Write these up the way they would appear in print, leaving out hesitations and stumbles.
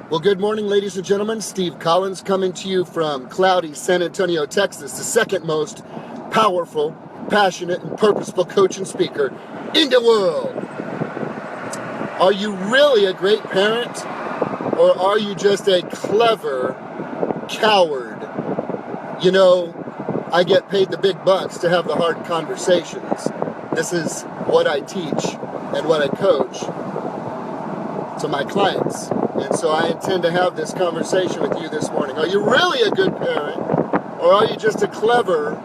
Well, good morning, ladies and gentlemen. Steve Collins coming to you from cloudy San Antonio, Texas, the second most powerful, passionate, and purposeful coach and speaker in the world. Are you really a great parent, or are you just a clever coward? You know, I get paid the big bucks to have the hard conversations. This is what I teach and what I coach to my clients. And so I intend to have this conversation with you this morning. Are you really a good parent, or are you just a clever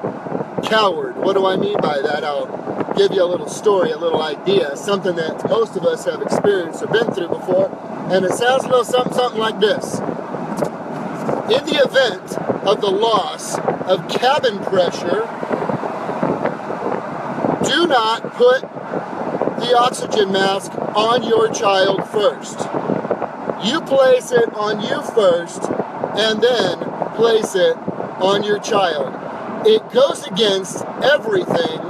coward? What do I mean by that? I'll give you a little story, a little idea, something that most of us have experienced or been through before, and it sounds a little something like this. In the event of the loss of cabin pressure, do not put the oxygen mask on your child first. You place it on you first, and then place it on your child. It goes against everything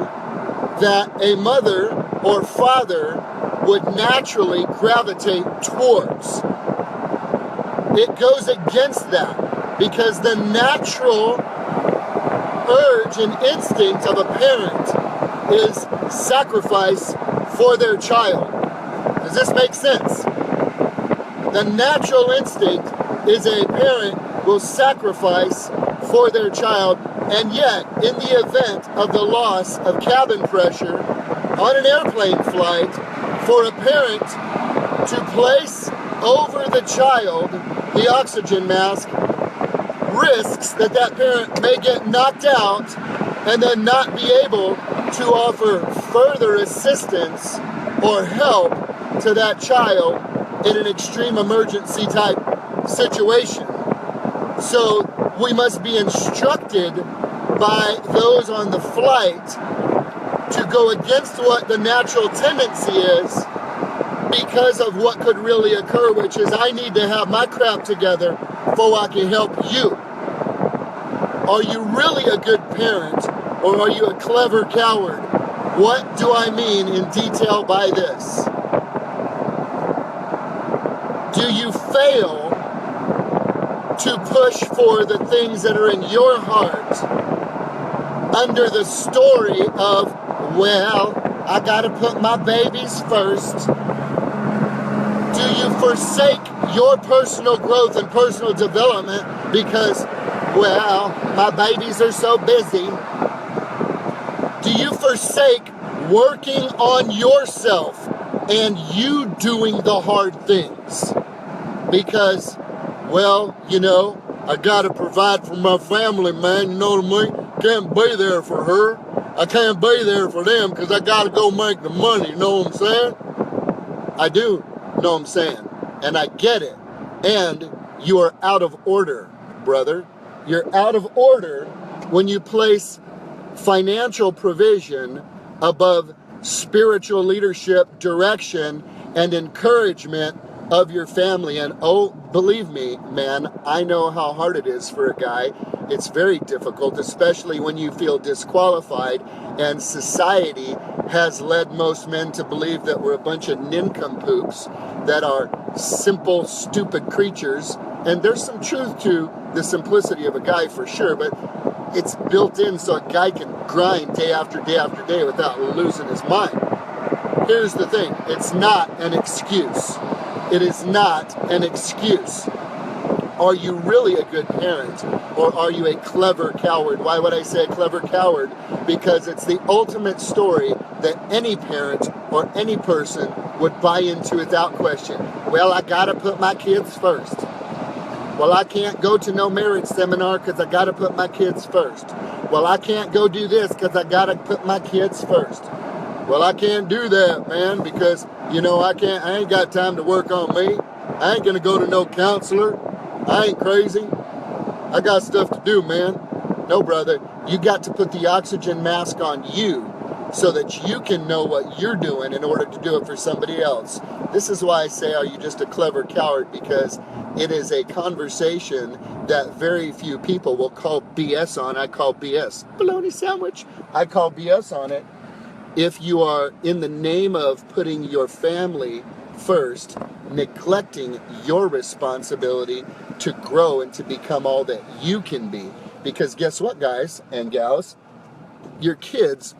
that a mother or father would naturally gravitate towards. It goes against that because the natural urge and instinct of a parent is sacrifice for their child. Does this make sense? The natural instinct is a parent will sacrifice for their child, and yet, in the event of the loss of cabin pressure on an airplane flight, for a parent to place over the child the oxygen mask risks that that parent may get knocked out and then not be able to offer further assistance or help to that child in an extreme emergency type situation. So we must be instructed by those on the flight to go against what the natural tendency is because of what could really occur, which is I need to have my crap together before I can help you. Are you really a good parent, or are you a clever coward? What do I mean in detail by this? Do you fail to push for the things that are in your heart under the story of, well, I gotta put my babies first? Do you forsake your personal growth and personal development because, well, my babies are so busy? Do you forsake working on yourself and you doing the hard things? Because, well, you know, I gotta provide for my family, man, you know what I mean? Can't be there for her. I can't be there for them because I gotta go make the money, you know what I'm saying? I do know what I'm saying, and I get it. And you are out of order, brother. You're out of order when you place financial provision above spiritual leadership, direction, and encouragement of your family. And oh, believe me, man, I know how hard it is for a guy. It's very difficult, especially when you feel disqualified, and society has led most men to believe that we're a bunch of nincompoops that are simple, stupid creatures. And there's some truth to the simplicity of a guy for sure, but it's built in so a guy can grind day after day after day without losing his mind. Here's the thing, it's not an excuse. It is not an excuse. Are you really a good parent, or are you a clever coward? Why would I say a clever coward? Because it's the ultimate story that any parent or any person would buy into without question. Well, I gotta put my kids first. Well, I can't go to no marriage seminar because I gotta put my kids first. Well, I can't go do this because I gotta put my kids first. Well, I can't do that, man, because, you know, I ain't got time to work on me. I ain't gonna go to no counselor. I ain't crazy. I got stuff to do, man. No, brother, you got to put the oxygen mask on you so that you can know what you're doing in order to do it for somebody else. This is why I say, are you just a clever coward? Because it is a conversation that very few people will call BS on. I call BS bologna sandwich. I call BS on it. If you are in the name of putting your family first, neglecting your responsibility to grow and to become all that you can be. Because guess what, guys and gals? Your kids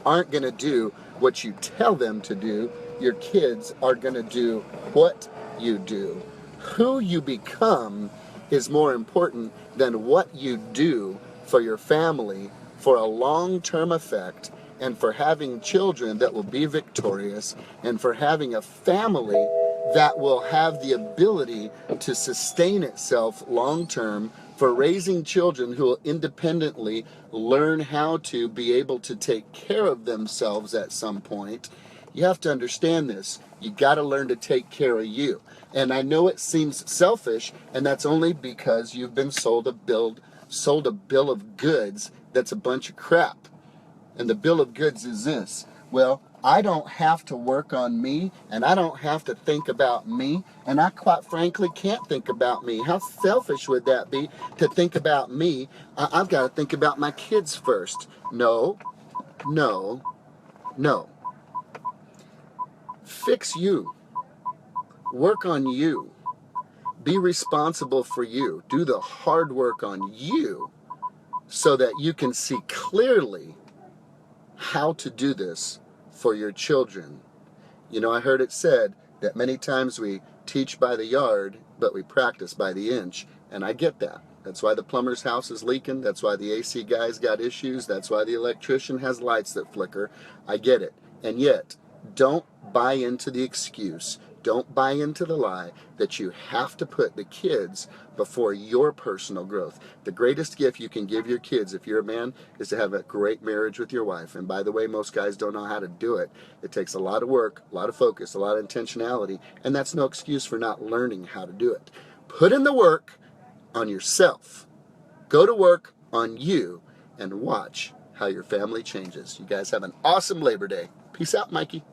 aren't going to do what you tell them to do. Your kids are going to do what you do. Who you become is more important than what you do for your family for a long-term effect, and for having children that will be victorious, and for having a family that will have the ability to sustain itself long-term, for raising children who will independently learn how to be able to take care of themselves at some point. You have to understand this. You got to learn to take care of you. And I know it seems selfish, and that's only because you've been sold a bill of goods that's a bunch of crap. And the bill of goods is this: well, I don't have to work on me, and I don't have to think about me, and I quite frankly can't think about me. How selfish would that be to think about me? I've got to think about my kids first. No, no, no. Fix you. Work on you. Be responsible for you. Do the hard work on you so that you can see clearly how to do this for your children. You know, I heard it said that many times we teach by the yard, but we practice by the inch. And I get that. That's why the plumber's house is leaking. That's why the AC guy's got issues. That's why the electrician has lights that flicker. I get it. And yet, don't buy into the excuse. Don't buy into the lie that you have to put the kids before your personal growth. The greatest gift you can give your kids, if you're a man, is to have a great marriage with your wife. And by the way, most guys don't know how to do it. It takes a lot of work, a lot of focus, a lot of intentionality, and that's no excuse for not learning how to do it. Put in the work on yourself. Go to work on you and watch how your family changes. You guys have an awesome Labor Day. Peace out, Mikey.